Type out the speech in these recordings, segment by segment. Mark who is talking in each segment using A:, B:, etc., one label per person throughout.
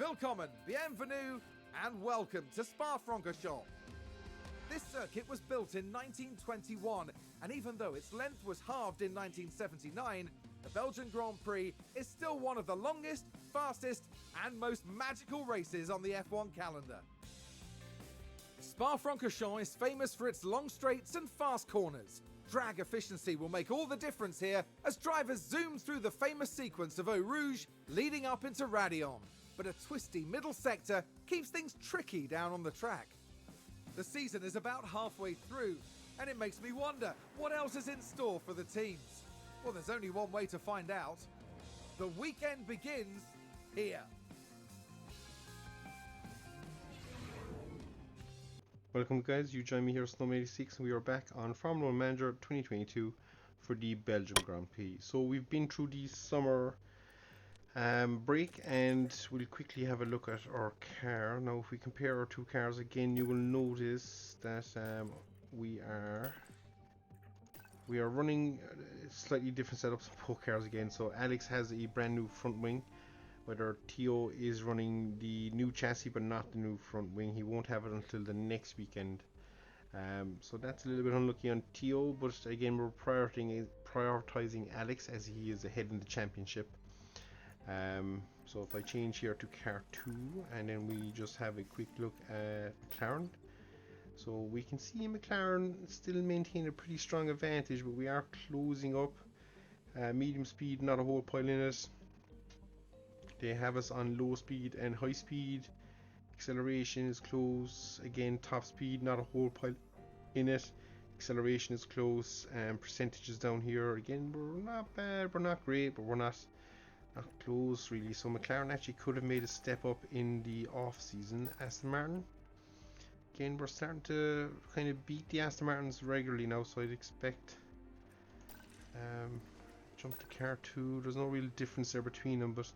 A: Willkommen, bienvenue, and welcome to Spa-Francorchamps. This circuit was built in 1921, and even though its length was halved in 1979, the Belgian Grand Prix is still one of the longest, fastest, and most magical races on the F1 calendar. Spa-Francorchamps is famous for its long straights and fast corners. Drag efficiency will make all the difference here as drivers zoom through the famous sequence of Eau Rouge leading up into Raidillon. But a twisty middle sector keeps things tricky down on the track. The season is about halfway through, and it makes me wonder what else is in store for the teams. Well, there's only one way to find out. The weekend begins here.
B: Welcome guys, you join me here Snowman86 and we are back on Formula 1 Manager 2022 for the Belgium Grand Prix. So we've been through the summer break and we'll quickly have a look at our car. Now if we compare our two cars again, you will notice that we are running slightly different setups on both cars again. So Alex has a brand new front wing, whether Theo is running the new chassis but not the new front wing. He won't have it until the next weekend. So that's a little bit unlucky on Theo, but again we're prioritizing Alex as he is ahead in the championship. So if I change here to car 2 and then we just have a quick look at McLaren. So we can see McLaren still maintain a pretty strong advantage, but we are closing up. Medium speed, not a whole pile in it. They have us on low speed and high speed. Acceleration is close. Again, top speed, not a whole pile in it. Acceleration is close, and percentages down here. Again, we're not bad, we're not great, but we're not close really. So McLaren actually could have made a step up in the off season. Aston Martin, again, we're starting to kind of beat the Aston Martins regularly now, so I'd expect jump to car 2. There's no real difference there between them, but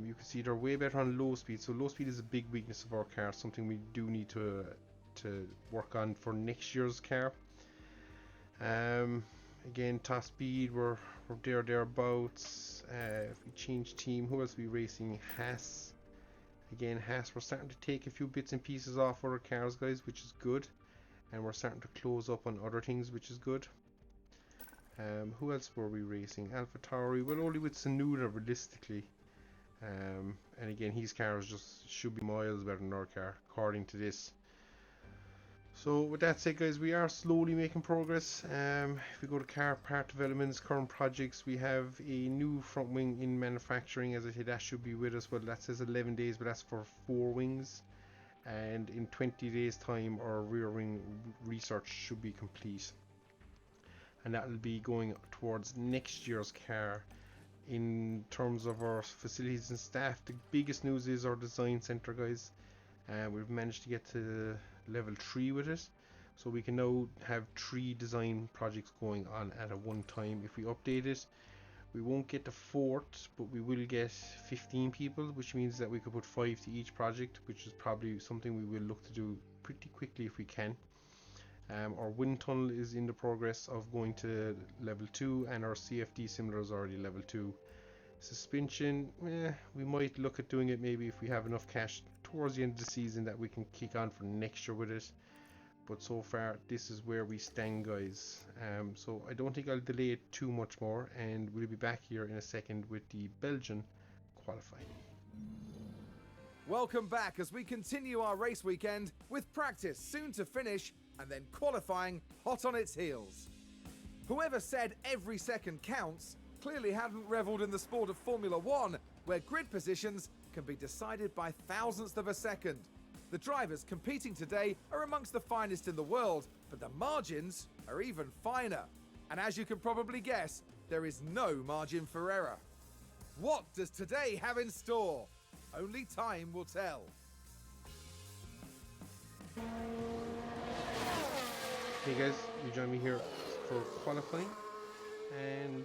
B: you can see they're way better on low speed. So low speed is a big weakness of our car, something we do need to work on for next year's car. Again, top speed, we're thereabouts. If we change team, who else are we racing? Haas. Again, Haas, we're starting to take a few bits and pieces off other cars, guys, which is good, and we're starting to close up on other things, which is good. Who else were we racing? AlphaTauri, well, only with Tsunoda realistically. And again, his cars just should be miles better than our car according to this. So with that said guys, we are slowly making progress. If we go to car part developments, current projects, we have a new front wing in manufacturing. As I said, that should be with us. Well, that says 11 days, but that's for 4 wings, and in 20 days time our rear wing research should be complete, and that will be going towards next year's car. In terms of our facilities and staff, the biggest news is our design center, guys. We've managed to get to level 3 with it, so we can now have 3 design projects going on at a one time. If we update it, we won't get the 4th, but we will get 15 people, which means that we could put 5 to each project, which is probably something we will look to do pretty quickly if we can. Our wind tunnel is in the progress of going to level 2, and our CFD simulator is already level 2. Suspension, we might look at doing it maybe if we have enough cash towards the end of the season that we can kick on for next year with it. But so far, this is where we stand, guys. So I don't think I'll delay it too much more, and we'll be back here in a second with the Belgian qualifying.
A: Welcome back as we continue our race weekend with practice soon to finish and then qualifying hot on its heels. Whoever said every second counts clearly hadn't revelled in the sport of Formula 1, where grid positions can be decided by thousandths of a second. The drivers competing today are amongst the finest in the world, but the margins are even finer. And as you can probably guess, there is no margin for error. What does today have in store? Only time will tell.
B: Hey guys, you join me here for qualifying, and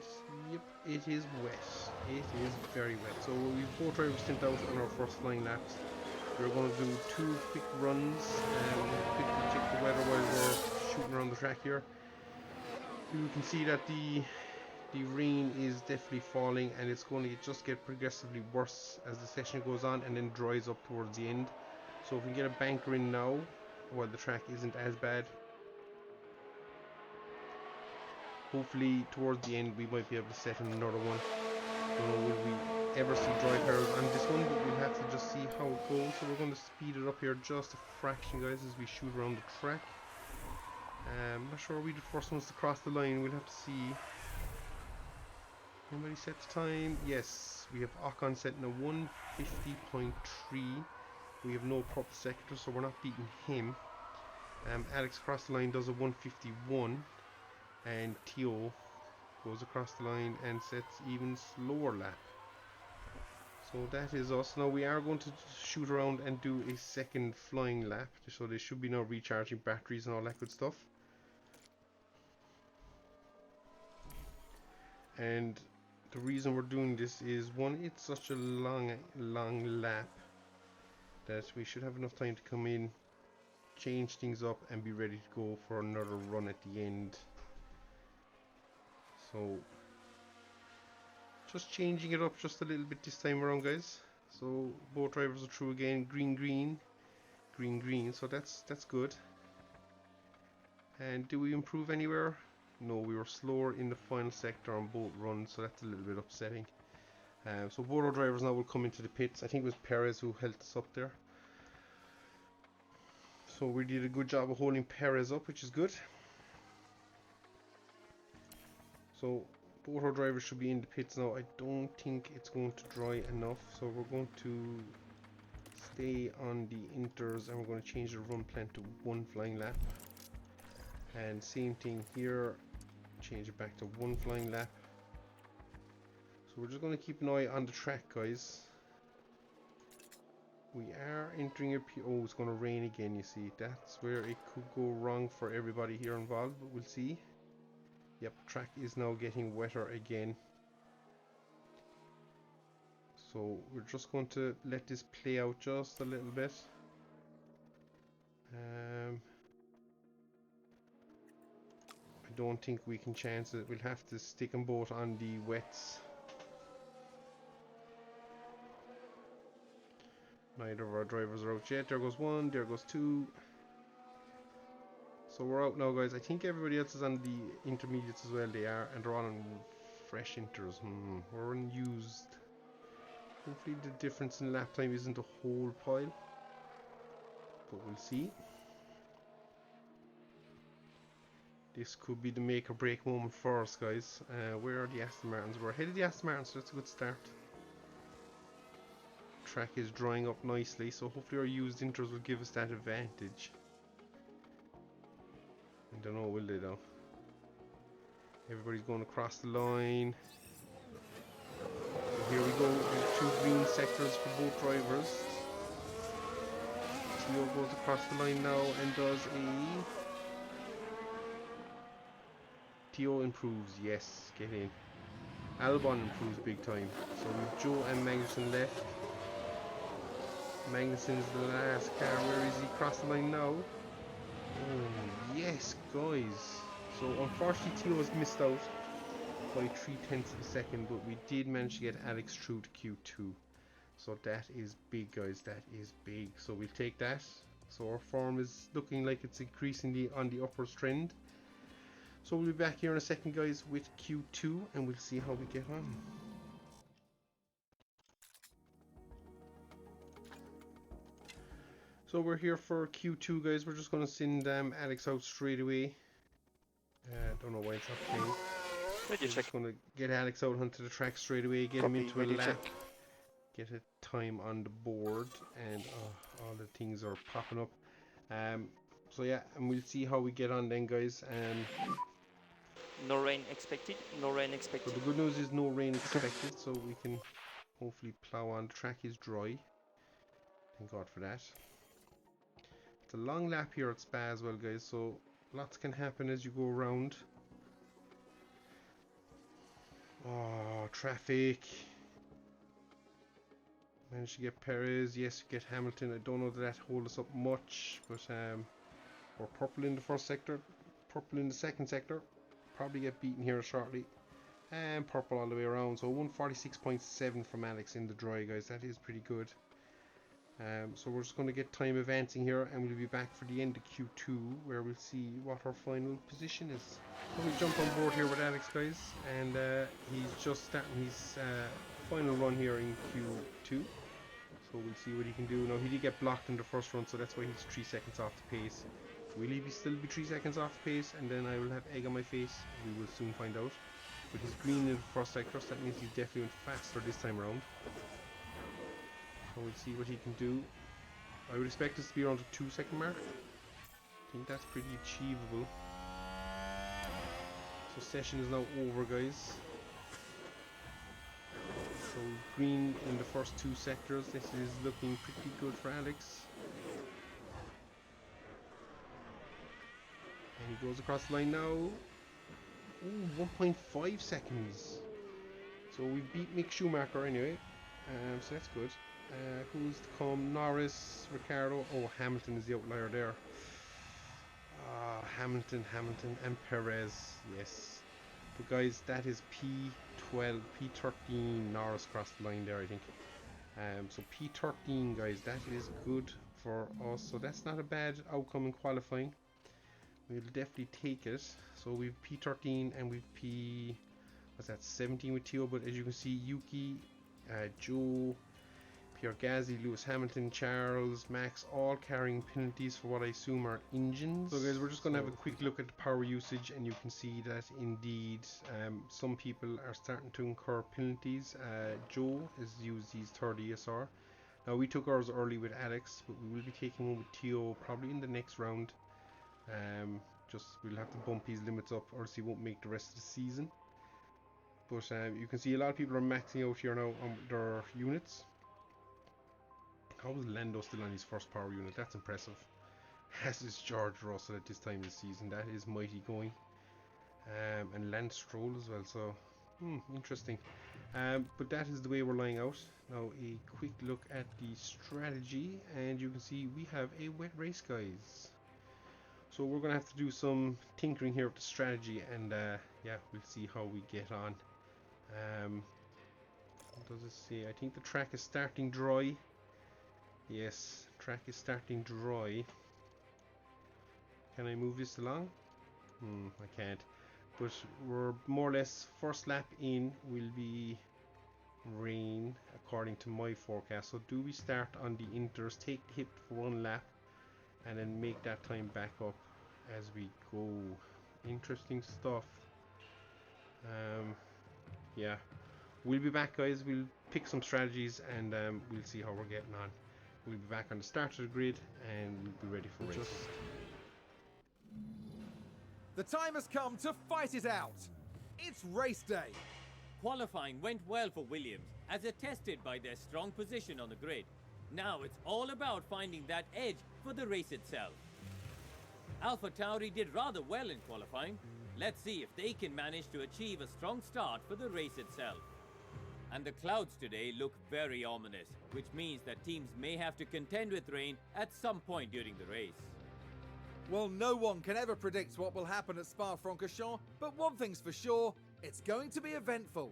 B: yep, it is wet. It is very wet. So we've both drivers sent out on our first flying laps. We're going to do 2 quick runs and quickly check the weather while we're shooting around the track here. You can see that the the rain is definitely falling, and it's going to just get progressively worse as the session goes on and then dries up towards the end. So if we can get a banker in now while the track isn't as bad, hopefully towards the end we might be able to set in another one. Don't know will we ever see dry tires on this one, but we'll have to just see how it goes. So we're going to speed it up here just a fraction, guys, as we shoot around the track. I'm not sure we're the first ones to cross the line. We'll have to see. Anybody set the time? Yes, we have Ocon setting a 150.3. We have no purple sector, so we're not beating him. Alex across the line does a 151, and Theo goes across the line and sets even slower lap. So that is us. Now we are going to shoot around and do a second flying lap, so they should be now recharging batteries and all that good stuff. And the reason we're doing this is, one, it's such a long lap that we should have enough time to come in, change things up, and be ready to go for another run at the end. So just changing it up just a little bit this time around, guys. So both drivers are through again. Green, green, green, green. So that's good. And do we improve anywhere? No, we were slower in the final sector on both runs, so that's a little bit upsetting. So both our drivers now will come into the pits. I think it was Perez who held us up there. So we did a good job of holding Perez up, which is good. So both our drivers should be in the pits now. I don't think it's going to dry enough, so we're going to stay on the inters and we're going to change the run plan to one flying lap. And same thing here, change it back to one flying lap. So we're just going to keep an eye on the track, guys. We are entering a oh, it's going to rain again, you see. That's where it could go wrong for everybody here involved, but we'll see. Yep, track is now getting wetter again. So we're just going to let this play out just a little bit. I don't think we can chance it. We'll have to stick them both on the wets. Neither of our drivers are out yet. There goes one, there goes two. So we're out now, guys. I think everybody else is on the intermediates as well. They are, and they're all on fresh inters. We're unused. Hopefully the difference in lap time isn't a whole pile, but we'll see. This could be the make or break moment for us, guys. Where are the Aston Martins? We're ahead of the Aston Martins, so that's a good start. Track is drying up nicely, so hopefully our used inters will give us that advantage. I don't know, will they though? Everybody's going across the line. So here we go, two green sectors for both drivers. Theo goes across the line now and does a... Theo improves, yes, get in. Albon improves big time. So we've Joe and Magnussen left. Magnussen's the last car. Where is he? Cross the line now. Oh, yes, guys. So unfortunately Theo has missed out by 0.3 of a second, but we did manage to get Alex through to Q2. So that is big, guys. That is big. So we'll take that. So our form is looking like it's increasingly on the upwards trend. So we'll be back here in a second, guys, with Q2, and we'll see how we get on. So we're here for Q2, guys. We're just going to send Alex out straight away. Don't know why it's not playing. We're just going to get Alex out onto the track straight away, get him into a lap, get a time on the board, and all the things are popping up. So yeah, and we'll see how we get on then, guys.
C: No rain expected. No rain expected.
B: So the good news is no rain expected, so we can hopefully plow on. The track is dry. Thank God for that. It's a long lap here at Spa as well, guys, so lots can happen as you go around. Oh, traffic. Managed to get Perez. Yes, get Hamilton. I don't know that hold us up much, but we're purple in the first sector, purple in the second sector. Probably get beaten here shortly. and purple all the way around. So 146.7 from Alex in the dry, guys. That is pretty good. So we're just going to get time advancing here, and we'll be back for the end of Q2, where we'll see what our final position is. So we'll jump on board here with Alex, guys, and he's just starting his final run here in Q2. So we'll see what he can do. Now, he did get blocked in the first run, so that's why he's 3 seconds off the pace. Will he still be 3 seconds off the pace, and then I will have egg on my face? We will soon find out. But he's green in the first sector, so that means he definitely went faster this time around. So we'll see what he can do. I would expect this to be around the 2 second mark. I think that's pretty achievable. So session is now over, guys. So green in the first 2 sectors. This is looking pretty good for Alex. And he goes across the line now. Ooh, 1.5 seconds. So we've beat Mick Schumacher anyway. So that's good. Who's to come? Norris, Ricciardo. Oh, Hamilton is the outlier there. Hamilton, and Perez. Yes. But guys, that is P12, P13. Norris crossed the line there, I think. So P13, guys, that is good for us. So that's not a bad outcome in qualifying. We'll definitely take it. So we've P13 and we've what's that, 17 with Teo. But as you can see, Yuki, Joe, Pierre Gasly, Lewis Hamilton, Charles, Max, all carrying penalties for what I assume are engines. So guys, we're just going to have a quick look at the power usage, and you can see that indeed some people are starting to incur penalties. Joe has used his third ESR. Now we took ours early with Alex, but we will be taking one with Teo probably in the next round. Just we'll have to bump his limits up, or else he won't make the rest of the season. But you can see a lot of people are maxing out here now on their units. How is Lando still on his first power unit? That's impressive. As is George Russell at this time of the season. That is mighty going. And Lance Stroll as well. So, interesting. But that is the way we're lying out. Now, a quick look at the strategy. And you can see we have a wet race, guys. So we're going to have to do some tinkering here with the strategy. And, yeah, we'll see how we get on. What does it say? I think the track is starting dry. Yes, track is starting dry. Can I move this along? I can't. But we're more or less first lap in will be rain according to my forecast. So do we start on the inters, take the hit for 1 lap, and then make that time back up as we go. Interesting stuff. Yeah, we'll be back, guys. We'll pick some strategies and we'll see how we're getting on. We'll be back on the start of the grid and we'll be ready for race.
A: The time has come to fight it out. It's race day.
D: Qualifying went well for Williams, as attested by their strong position on the grid. Now it's all about finding that edge for the race itself. AlphaTauri did rather well in qualifying. Let's see if they can manage to achieve a strong start for the race itself. And the clouds today look very ominous, which means that teams may have to contend with rain at some point during the race.
A: Well, no one can ever predict what will happen at Spa-Francorchamps, but one thing's for sure, it's going to be eventful.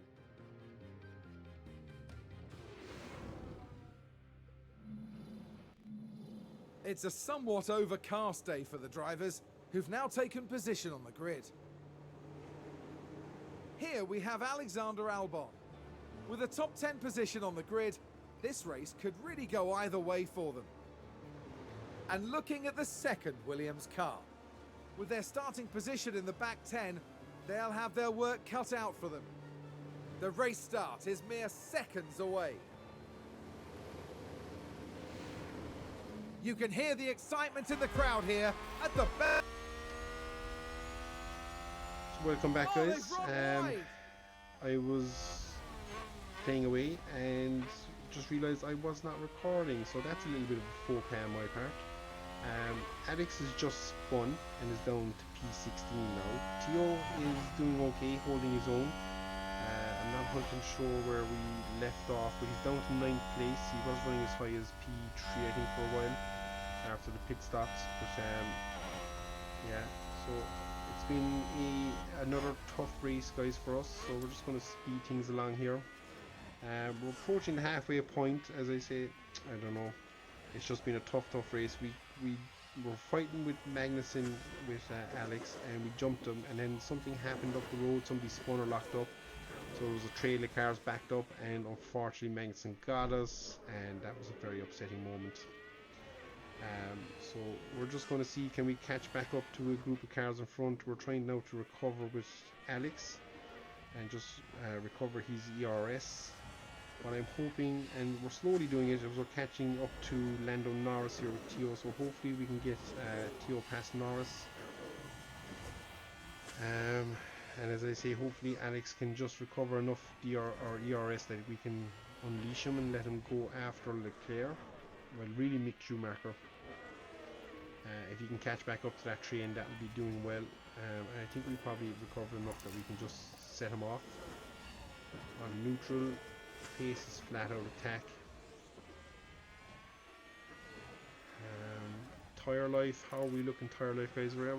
A: It's a somewhat overcast day for the drivers, who've now taken position on the grid. Here we have Alexander Albon. With a top 10 position on the grid, this race could really go either way for them. And looking at the second Williams car, with their starting position in the back 10, they'll have their work cut out for them. The race start is mere seconds away. You can hear the excitement in the crowd here at the back.
B: Welcome back, guys. I was playing away and just realized I was not recording, so that's a little bit of a faux pas on my part. Alex has just spun and is down to P16 now. Teo is doing okay, holding his own. I'm not 100% sure where we left off, but he's down to 9th place. He was running as high as P3, I think, for a while after the pit stops. But yeah, so it's it's been another tough race, guys, for us. So we're just going to speed things along here. We're approaching the halfway point, as I say. I don't know. It's just been a tough race. We were fighting with Magnussen, with Alex, and we jumped him, and then something happened up the road. Somebody spun or locked up, so there was a trail of cars backed up, and unfortunately Magnussen got us, and that was a very upsetting moment. So we're just going to see, can we catch back up to a group of cars in front. We're trying now to recover with Alex and just recover his ERS. What I'm hoping, and we're slowly doing it, is we're catching up to Lando Norris here with Theo, so hopefully we can get Theo past Norris. And as I say, hopefully Alex can just recover enough ERS that we can unleash him and let him go after Leclerc. Well, really Mick Schumacher. If he can catch back up to that train, that will be doing well. And I think we probably recovered enough that we can just set him off. On neutral, pace is flat out attack. Tyre life, how are we looking tyre life, guys? We're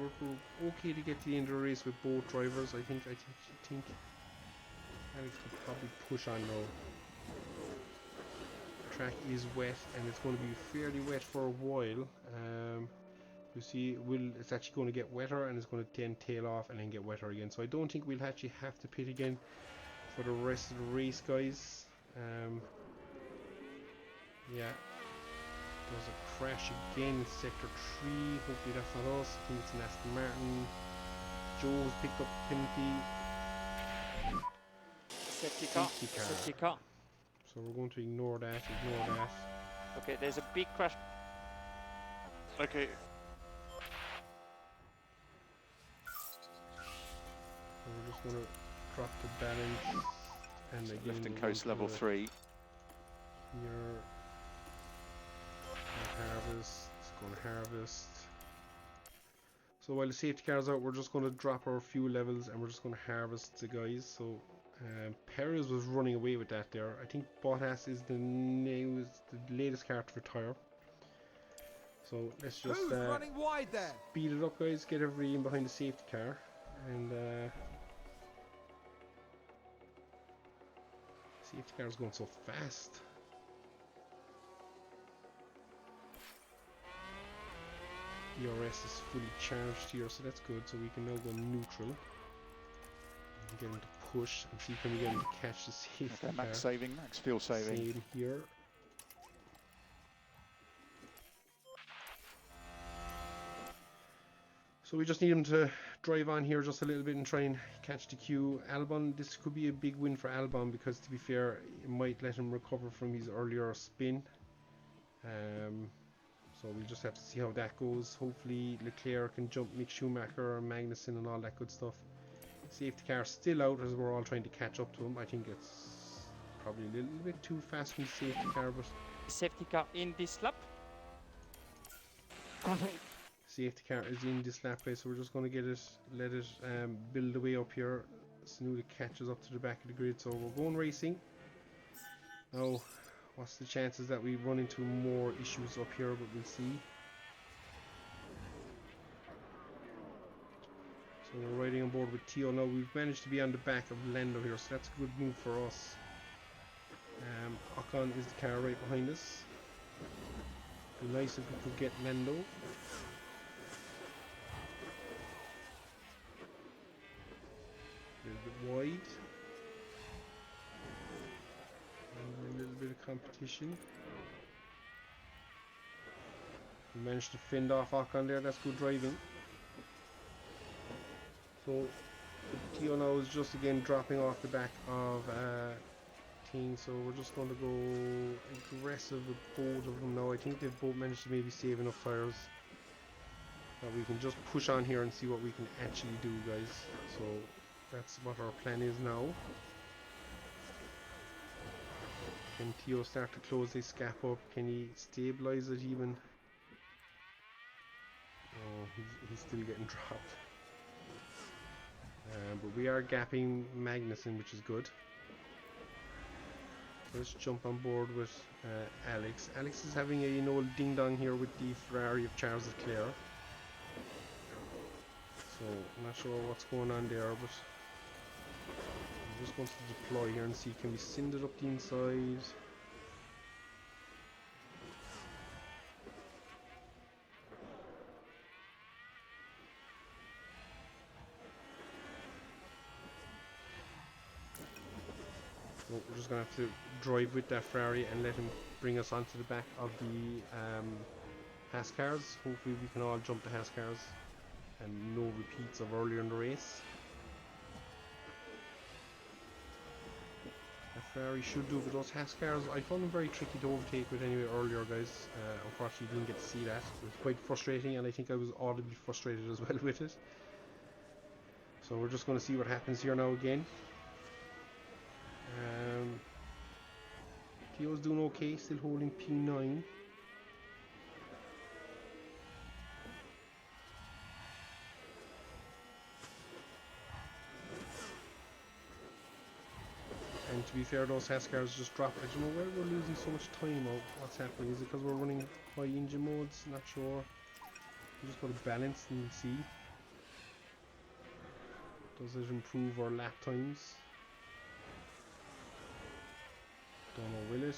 B: okay to get to the end of the race with both drivers. I think Alex could probably push on now. The track is wet, and it's going to be fairly wet for a while. You see, it's actually going to get wetter, and it's going to then tail off and then get wetter again. So I don't think we'll actually have to pit again for the rest of the race, guys. Yeah. There's a crash again in sector 3. Hopefully that's not us. I think it's an Aston Martin. Joe's picked up the penalty.
C: Safety car.
B: So we're going to ignore that.
C: Okay, there's a big crash.
E: Okay.
B: So we're just going to drop the balance. And again,
E: Left and coast level 3.
B: Here. Harvest, it's going to harvest. So while the safety car's out, we're just going to drop our fuel levels and we're just going to harvest the guys. So Perez was running away with that there. I think Bottas is the latest car to retire. So let's just
A: running wide there?
B: speed it up, guys. Get everybody in behind the safety car, and safety car is going so fast. ERS is fully charged here, so that's good. So we can now go neutral and get him to push and see can we get him to catch the safety car.
E: Max saving, max fuel saving.
B: Same here. So we just need him to drive on here just a little bit and try and catch the queue. Albon, this could be a big win for Albon because, to be fair, it might let him recover from his earlier spin. So we'll just have to see how that goes. Hopefully Leclerc can jump Mick Schumacher or Magnussen and all that good stuff. Safety car still out as we're all trying to catch up to him. I think it's probably a little bit too fast from the safety car, but
C: Safety car in this lap.
B: safety car is in this lap, guys, so we're just going to let it build the way up here. Snooda catches up to the back of the grid, so we're going racing. Now, what's the chances that we run into more issues up here, but we'll see. So we're riding on board with Theo now. We've managed to be on the back of Lando here, so that's a good move for us. Ocon is the car right behind us. It'd be nice if we could get Lando. A little bit wide. And a little bit of competition. We managed to fend off Ocon there, that's good driving. So Theo now is just again dropping off the back of Team, so we're just going to go aggressive with both of them now. I think they've both managed to maybe save enough tyres that we can just push on here and see what we can actually do, guys. So that's what our plan is now. Can Theo start to close this gap up? Can he stabilise it even? Oh, he's still getting dropped. But we are gapping Magnussen, which is good. Let's jump on board with Alex. Alex is having a old ding dong here with the Ferrari of Charles Leclerc. So I'm not sure what's going on there, but I'm just going to deploy here and see, can we send it up the inside? No, we're just going to have to drive with that Ferrari and let him bring us onto the back of the Haas cars. Hopefully we can all jump the Haas cars and no repeats of earlier in the race. That Ferrari should do, but those Haas cars, I found them very tricky to overtake with anyway earlier, guys. Unfortunately didn't get to see that. It was quite frustrating, and I think I was audibly frustrated as well with it. So we're just going to see what happens here now again. Theo's doing okay, still holding P9. And to be fair, those Haas cars just dropped. I don't know where we're losing so much time or what's happening. Is it because we're running high engine modes? Not sure. We just got to balance and see. Does it improve our lap times? Don't know, will it?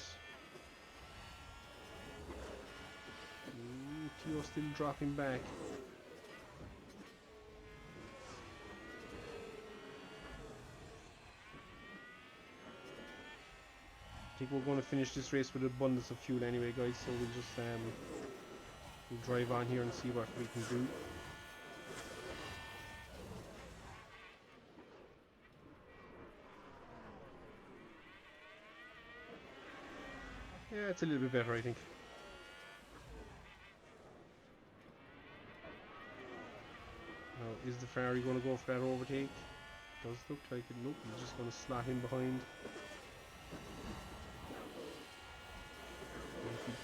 B: Theo still dropping back. I think we're going to finish this race with abundance of fuel anyway, guys, so we'll just we'll drive on here and see what we can do. Yeah, it's a little bit better, I think. Now, is the Ferrari going to go for that overtake? Does look like it. Nope, he's just going to slot in behind. And if we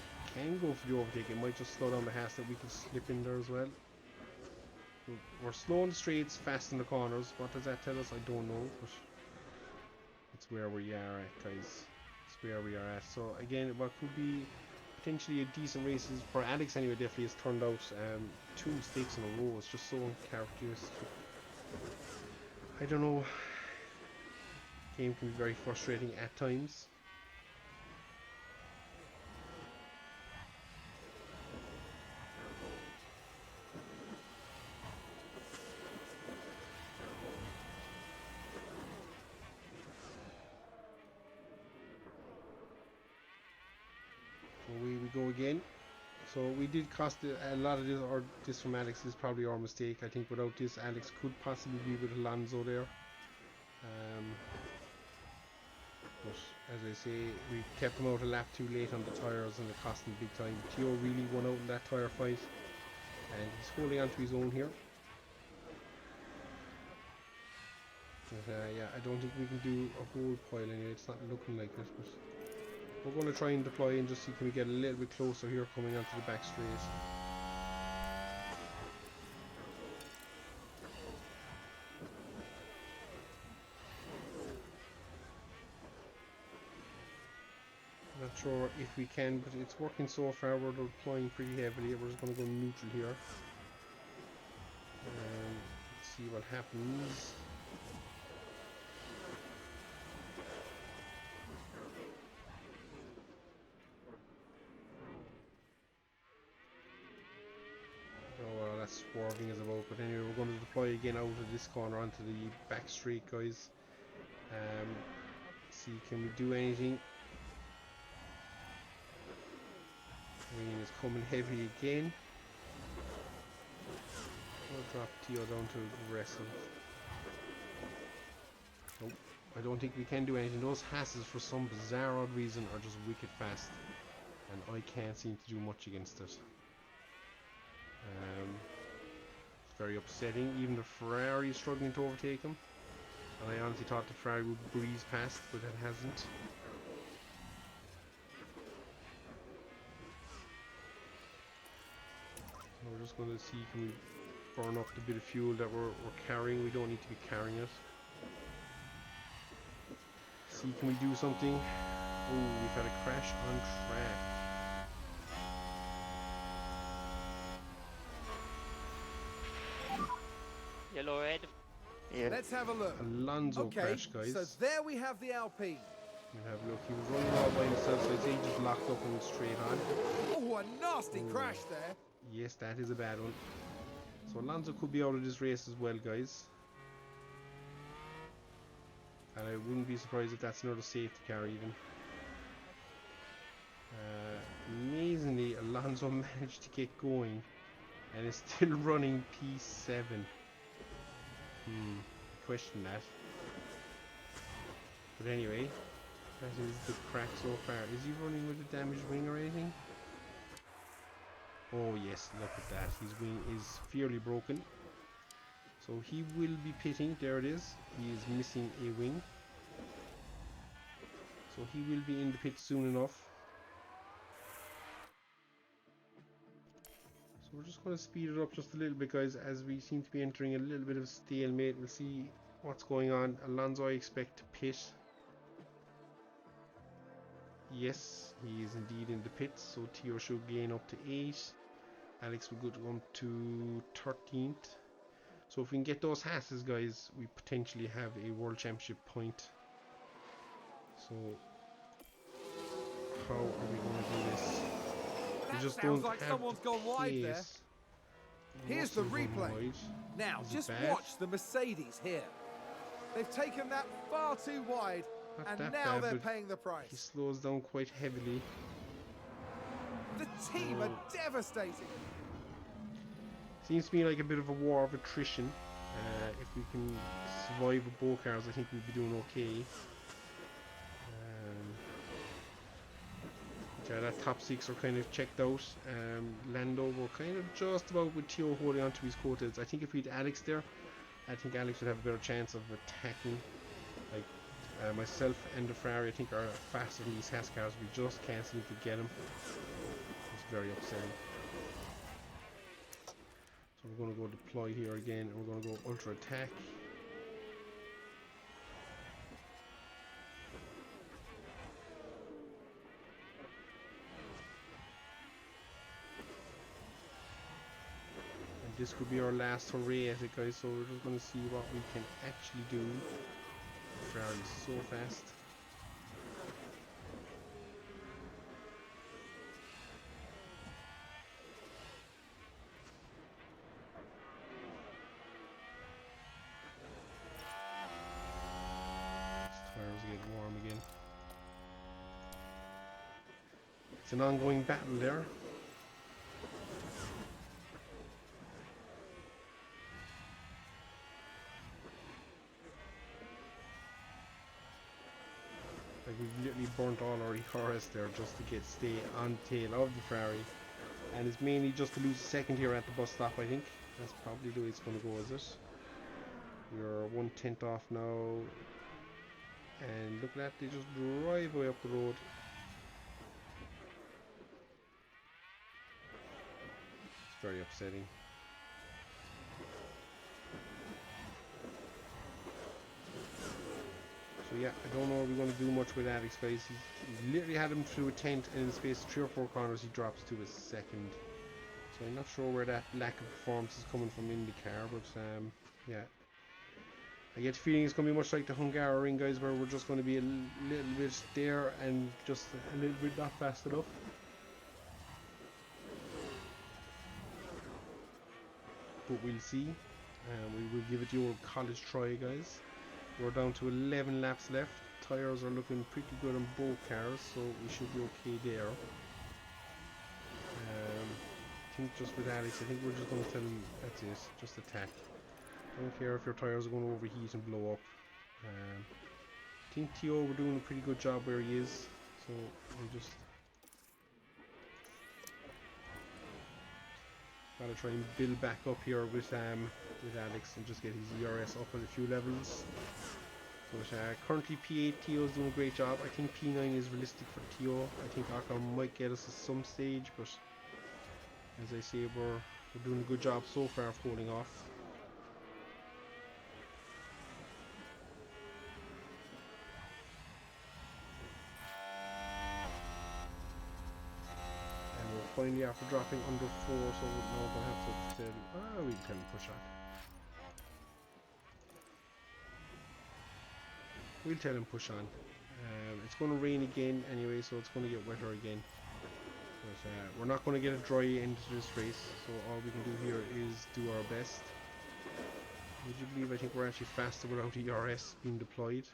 B: can go for the overtake, it might just slow down the Haas that we can slip in there as well. We're slow on the straights, fast in the corners. What does that tell us? I don't know, but it's where we are at, guys. It's where we are at. So again, what could be potentially a decent race is, for Alex anyway, definitely has turned out 2 mistakes in a row. It's just so uncharacteristic. I don't know. Game can be very frustrating at times. Away we go again. So we did cost a lot of this, or this from Alex is probably our mistake. I think without this, Alex could possibly be with Alonso there. But as I say, we kept him out a lap too late on the tyres and it cost him big time. Theo really won out in that tyre fight, and he's holding on to his own here. But yeah, I don't think we can do a whole pile anyway. It's not looking like it, but we're going to try and deploy and just see, can we get a little bit closer here coming onto the back straight. Not sure if we can, but it's working so far. We're deploying pretty heavily. We're just going to go neutral here. Let's see what happens. Swerving is about, but anyway, we're going to deploy again out of this corner onto the back straight, guys. See, can we do anything? Rain is coming heavy again. We'll drop Theo down to aggressive. Nope, I don't think we can do anything. Those Hasses, for some bizarre odd reason, are just wicked fast, and I can't seem to do much against it. Very upsetting. Even the Ferrari is struggling to overtake him, and I honestly thought the Ferrari would breeze past, but it hasn't. So we're just going to see, can we burn up the bit of fuel that we're carrying. We don't need to be carrying it. See, can we do something? Oh, we've had a crash on track.
C: Yellow red.
E: Yeah.
A: Let's have a look.
B: Alonso
A: Okay,
B: crash, guys.
A: so there we have the Alpine.
B: We'll have a look. He was running all by himself, so I'd say he just locked up and went straight on.
A: Oh, a nasty crash there.
B: Yes, that is a bad one. So Alonso could be out of this race as well, guys. And I wouldn't be surprised if that's another safety car even. Amazingly, Alonso managed to get going and is still running P7. Question that. But anyway, that is the crack so far. Is he running with a damaged wing or anything? Oh yes, look at that. His wing is severely broken. So he will be pitting. There it is. He is missing a wing. So he will be in the pit soon enough. So we're just going to speed it up just a little bit, guys, as we seem to be entering a little bit of stalemate. We'll see what's going on. Alonso, I expect to pit. Yes, he is indeed in the pits, so Theo should gain up to 8. Alex will go up to 13th. So if we can get those Hasses, guys, we potentially have a World Championship point. So how are we going to do this? We
A: That
B: just
A: sounds
B: don't
A: like
B: have
A: someone's
B: the
A: gone wide there.
B: pace.
A: Here's the
B: Must have gone
A: replay.
B: wide.
A: Now,
B: Is it
A: just
B: bad?
A: watch the Mercedes here. They've taken that far too wide,
B: Not
A: and
B: that
A: now
B: bad,
A: they're
B: but
A: paying the
B: he
A: price.
B: slows down quite heavily.
A: The team are devastating.
B: Seems to me like a bit of a war of attrition. If we can survive with both cars, I think we'd be doing okay. Yeah, that top 6 are kind of checked out. Lando, we're kind of just about with Theo holding on to his coattails. I think if we had Alex there, I think Alex would have a better chance of attacking. Like myself and the Ferrari, I think are faster than these Haas cars. We just can't seem to get them. It's very upsetting. So we're going to go deploy here again, and we're going to go ultra attack. This could be our last hurray at it, guys, so we're just going to see what we can actually do. Ferrari is so fast. These tires are getting warm again. It's an ongoing battle there. Like we've literally burnt all our ERS there just to stay on the tail of the Ferrari, and it's mainly just to lose a second here at the bus stop. I think that's probably the way it's going to go, is it? We're 1/10 off now, and look at that, they just drive away up the road. It's very upsetting. So yeah, I don't know if we're going to do much with Alex, guys. He's literally had him through a 10th, and in the space of 3 or 4 corners he drops to a 2nd. So I'm not sure where that lack of performance is coming from in the car, but yeah. I get the feeling it's going to be much like the Hungaroring, guys, where we're just going to be a little bit there and just a little bit not fast enough. But we'll see. We will give it the old college try, guys. We're down to 11 laps left. Tyres are looking pretty good on both cars, so we should be okay there. I think just with Alex, I think we're just going to tell him that's it, just attack. Don't care if your tyres are going to overheat and blow up. I think Theo, we're doing a pretty good job where he is, so we just gotta try and build back up here with Alex and just get his ERS up on a few levels. But currently P8, Theo's doing a great job. I think P9 is realistic for Theo. I think Ocon might get us at some stage, but as I say, we're doing a good job so far of holding off. And we're finally after dropping under 4, so now we'll have to we can push on. We'll tell him push on. It's going to rain again anyway, so it's going to get wetter again. But we're not going to get a dry end to this race, so all we can do here is do our best. Would you believe I think we're actually faster without ERS being deployed?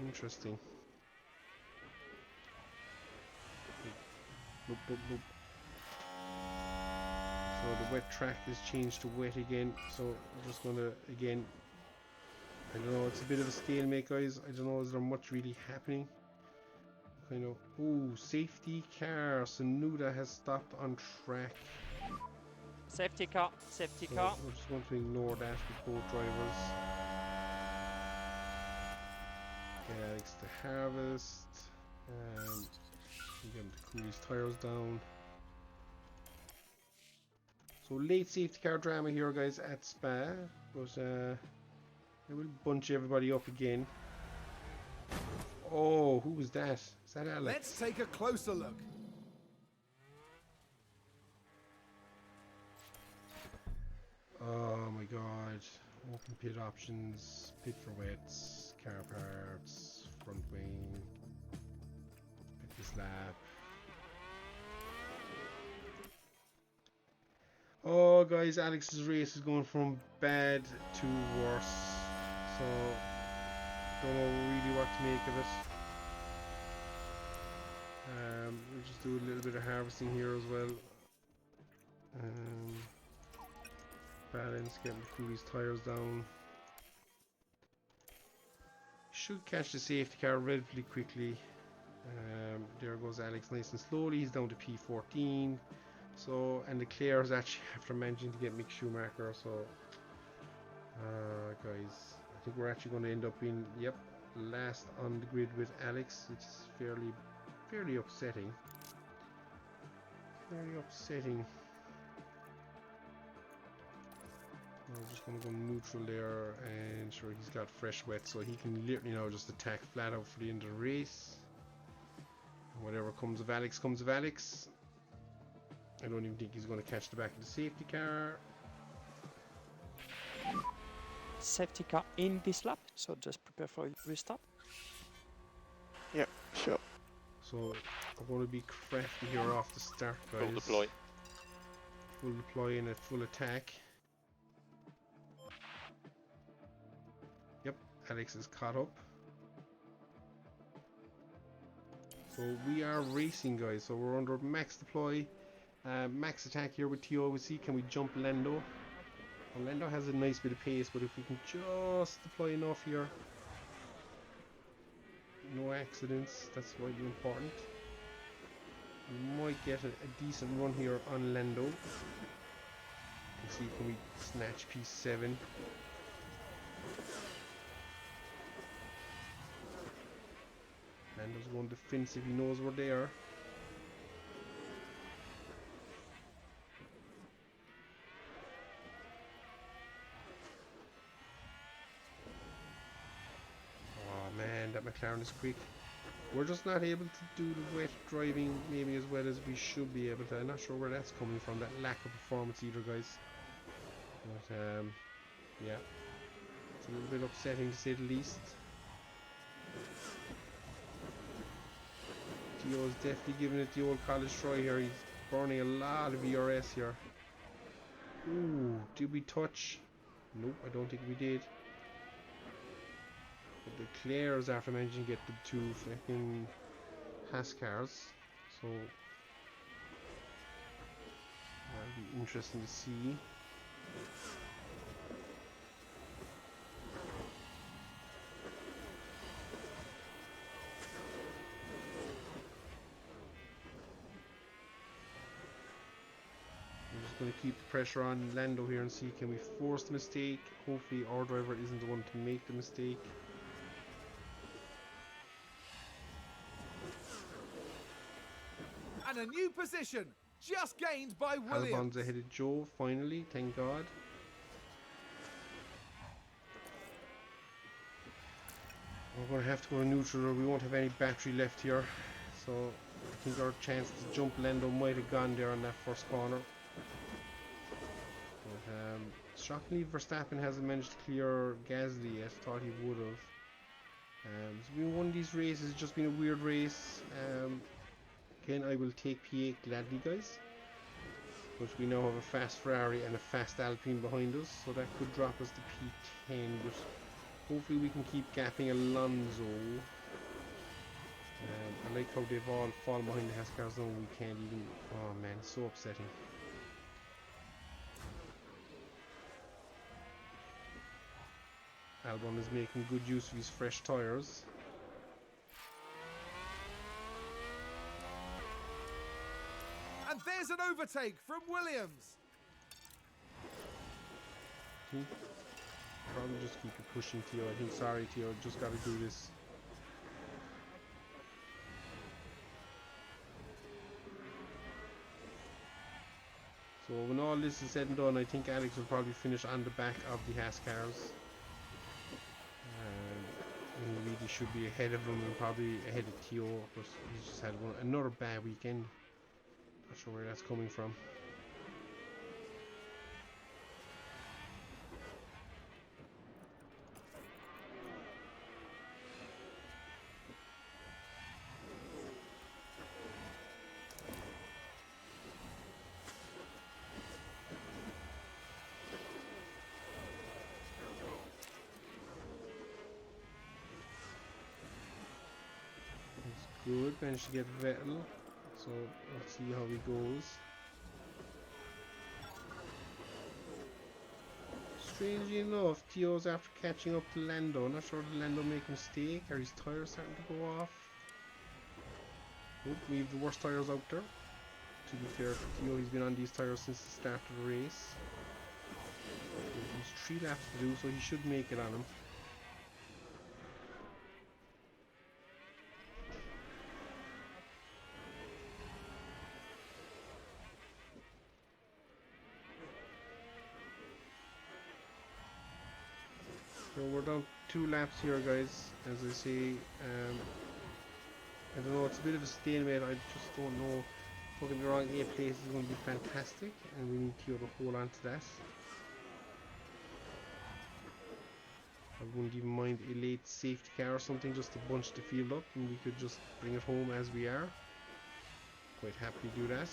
B: Interesting. Boop, boop, boop. So the wet track is changed to wet again, so I'm just gonna again, I don't know, it's a bit of a stalemate, guys. I don't know, is there much really happening? Kind of. Ooh, safety car. Sonuda has stopped on track.
C: Safety car, safety
B: So
C: car.
B: we're just going to ignore that with both drivers. Get Alex to harvest. Get him to cool his tires down. So late safety car drama here, guys, at Spa. But I will bunch everybody up again. Oh, who was that? Is that Alex?
A: Let's take a closer look.
B: Oh my god. Open pit options, pit for wets, car parts, front wing, pit this lap. Oh guys, Alex's race is going from bad to worse. So, don't know really what to make of it. We'll just do a little bit of harvesting here as well. Balance, getting to cool these tires down. Should catch the safety car relatively quickly. There goes Alex nice and slowly. He's down to P14. So, and Leclerc is actually after managing to get Mick Schumacher. So, guys, I think we're actually going to end up being, yep, last on the grid with Alex, which is fairly upsetting. Very upsetting. I'm just going to go neutral there, and sure, he's got fresh wet, so he can literally now just attack flat out for the end of the race. And whatever comes of Alex comes of Alex. I don't even think he's going to catch the back of the safety car.
C: Safety car in this lap, so just prepare for restart.
E: Yeah, sure.
B: So I'm going to be crafty here off the start, guys.
E: Full deploy.
B: Full deploy and at full attack. Yep, Alex is caught up. So we are racing, guys. So we're under max deploy, max attack here with TOC. Can we jump Lando? Well, Lando has a nice bit of pace, but if we can just deploy enough here, no accidents, that's really important. We might get a decent run here on Lando. Let's see, can we snatch P7? Lando's going defensive, he knows we're there. Oh man, that McLaren is quick. We're just not able to do the wet driving maybe as well as we should be able to. I'm not sure where that's coming from, that lack of performance either, guys. But yeah, it's a little bit upsetting to say the least. Tio is definitely giving it the old college try here. He's burning a lot of ERS here. Ooh, did we touch? Nope, I don't think we did. But the Claire's after managing to get the two fucking Haas cars, so that'll be interesting to see. I'm just going to keep the pressure on Lando here and see, can we force the mistake. Hopefully our driver isn't the one to make the mistake.
A: And a new position, just gained by Williams.
B: Albon's ahead of Joe, finally, thank God. We're going to have to go to neutral or we won't have any battery left here. So I think our chance to jump Lando might have gone there on that first corner. shockingly, Verstappen hasn't managed to clear Gasly yet. Thought he would have. It's been one of these races. It's just been a weird race. Again, I will take P8 gladly, guys. But we now have a fast Ferrari and a fast Alpine behind us, so that could drop us to P10. But hopefully we can keep gapping Alonso. I like how they've all fallen behind the Haas cars now. We can't even. Oh man, it's so upsetting. Albon is making good use of his fresh tyres.
A: And there's an overtake from Williams.
B: Probably just keep it pushing, Theo. I think, sorry, Theo, just got to do this. So when all this is said and done, I think Alex will probably finish on the back of the Haas cars. He really should be ahead of him and probably ahead of Theo, but he's just had another bad weekend. Not sure where that's coming from. Good, managed to get Vettel, so let's see how he goes. Strangely enough, Theo's after catching up to Lando. Not sure did Lando make a mistake, or his tyres starting to go off. Oh, we have the worst tyres out there. To be fair to Theo, he's been on these tyres since the start of the race. He's 3 laps to do, so he should make it on him. So we're down 2 laps here, guys. As I say, I don't know, it's a bit of a stalemate. I just don't know. Don't get me wrong, 8th place is going to be fantastic, and we need to hold on to that. I wouldn't even mind a late safety car or something just to bunch the field up, and we could just bring it home as we are. Quite happy to do that.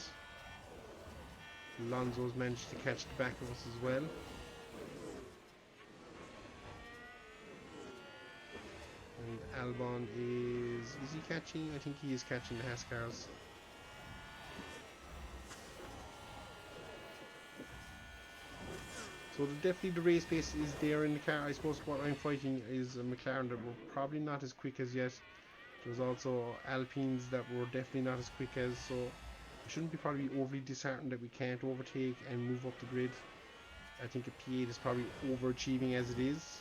B: Alonso's managed to catch the back of us as well. And Albon is he catching? I think he is catching the Haas cars. So definitely the race pace is there in the car. I suppose what I'm fighting is a McLaren that were probably not as quick as yet. There's also Alpines that were definitely not as quick as, so I shouldn't be probably overly disheartened that we can't overtake and move up the grid. I think a P8 is probably overachieving as it is.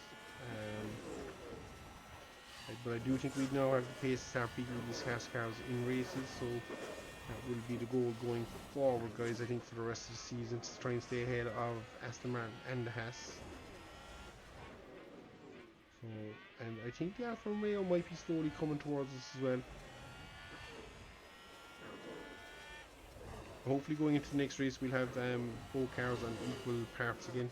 B: But I do think we now have the pace to start beating these Haas cars in races, so that will be the goal going forward, guys, I think, for the rest of the season, to try and stay ahead of Aston Martin and the Haas. So, and I think the Alfa Romeo might be slowly coming towards us as well. Hopefully going into the next race we'll have both cars on equal parts again.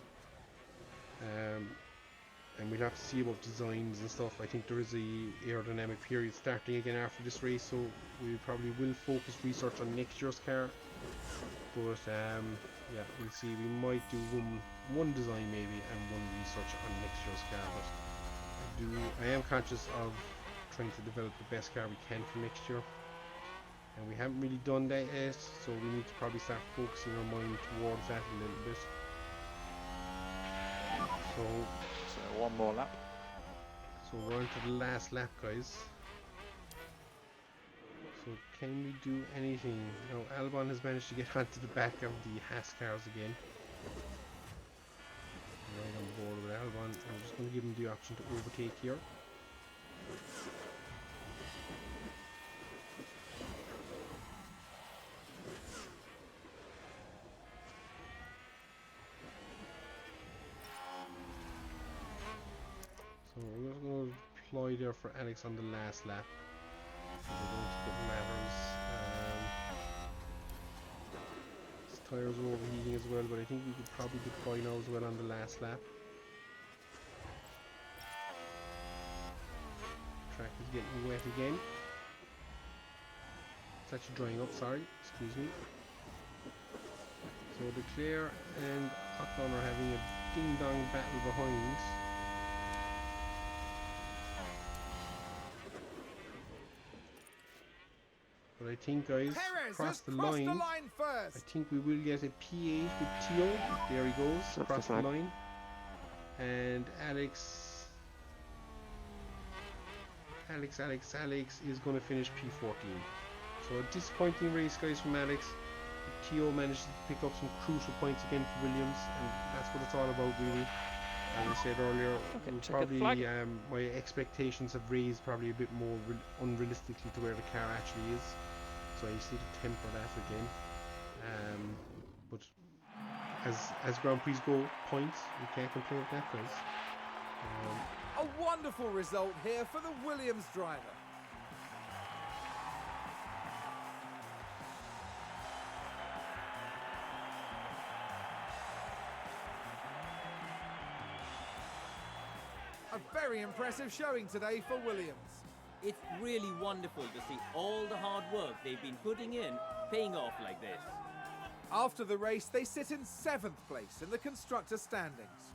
B: And we'll have to see about designs and stuff. I think there is a aerodynamic period starting again after this race, so we probably will focus research on next year's car. But yeah, we'll see. We might do one design maybe and one research on next year's car. But I am conscious of trying to develop the best car we can for next year, and we haven't really done that yet, so we need to probably start focusing our mind towards that a little bit.
E: So one more lap.
B: So we're on to the last lap, guys. So can we do anything? Now Albon has managed to get onto the back of the Haas cars again. Right on board with Albon. I'm just going to give him the option to overtake here. So we're just going to deploy there for Alex on the last lap. So we're going to put ladders. His Tyres were overheating as well, but I think we could probably get by now as well on the last lap. Track is getting wet again. It's actually drying up, sorry, excuse me. So Leclerc and Ocon are having a ding-dong battle behind. But I think, guys,
A: Perez
B: across
A: has
B: the
A: crossed
B: line,
A: the line first.
B: I think we will get a P8 with Tio. There he goes, across the line. And Alex is going to finish P14. So a disappointing race, guys, from Alex. Tio managed to pick up some crucial points again for Williams, and that's what it's all about, really. As I said earlier, probably my expectations have raised probably a bit more unrealistically to where the car actually is. So I just need to temper that again. But as Grand Prix go, points, we can't complain with that, guys.
A: A wonderful result here for the Williams driver. A very impressive showing today for Williams.
D: It's really wonderful to see all the hard work they've been putting in paying off like this.
A: After the race, they sit in 7th place in the constructor standings.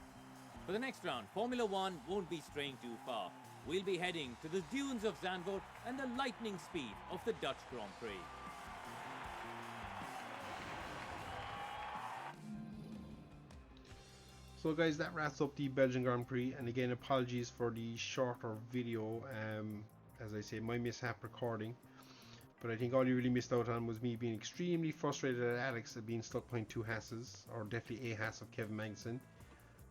D: For the next round, Formula One won't be straying too far. We'll be heading to the dunes of Zandvoort and the lightning speed of the Dutch Grand Prix.
B: So guys, that wraps up the Belgian Grand Prix, and again apologies for the shorter video. As I say, my mishap recording, but I think all you really missed out on was me being extremely frustrated at Alex at being stuck behind 2 Hasses, or definitely a Hass of Kevin Magnussen.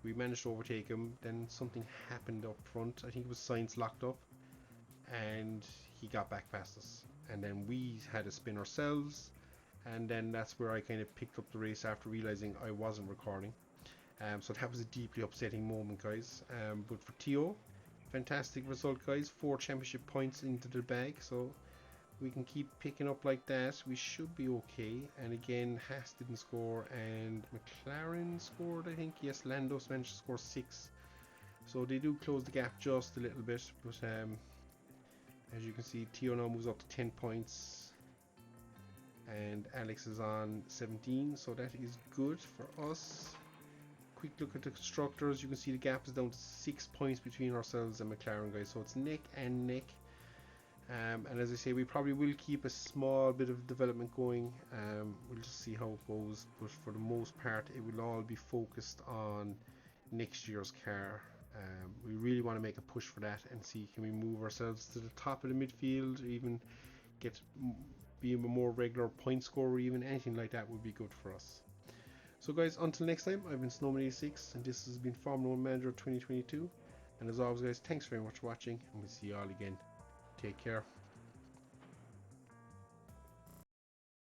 B: We managed to overtake him, then something happened up front. I think it was Sainz locked up, and he got back past us, and then we had a spin ourselves, and then that's where I kind of picked up the race after realizing I wasn't recording. So that was a deeply upsetting moment, guys. But for Tio, fantastic result, guys. 4 championship points into the bag, so we can keep picking up like that. We should be okay. And again, Haas didn't score, and McLaren scored, I think. Yes, Lando's managed to score 6. So they do close the gap just a little bit. But as you can see, Tio now moves up to 10 points. And Alex is on 17, so that is good for us. Quick look at the constructors. You can see the gap is down to 6 points between ourselves and McLaren, guys, so it's neck and neck. And as I say, we probably will keep a small bit of development going. We'll just see how it goes, but for the most part it will all be focused on next year's car. We really want to make a push for that and see, can we move ourselves to the top of the midfield, or even be a more regular point scorer, even anything like that would be good for us. So guys, until next time, I've been Snowman86, and this has been Formula 1 Manager 2022. And as always, guys, thanks very much for watching, and we'll see you all again. Take care.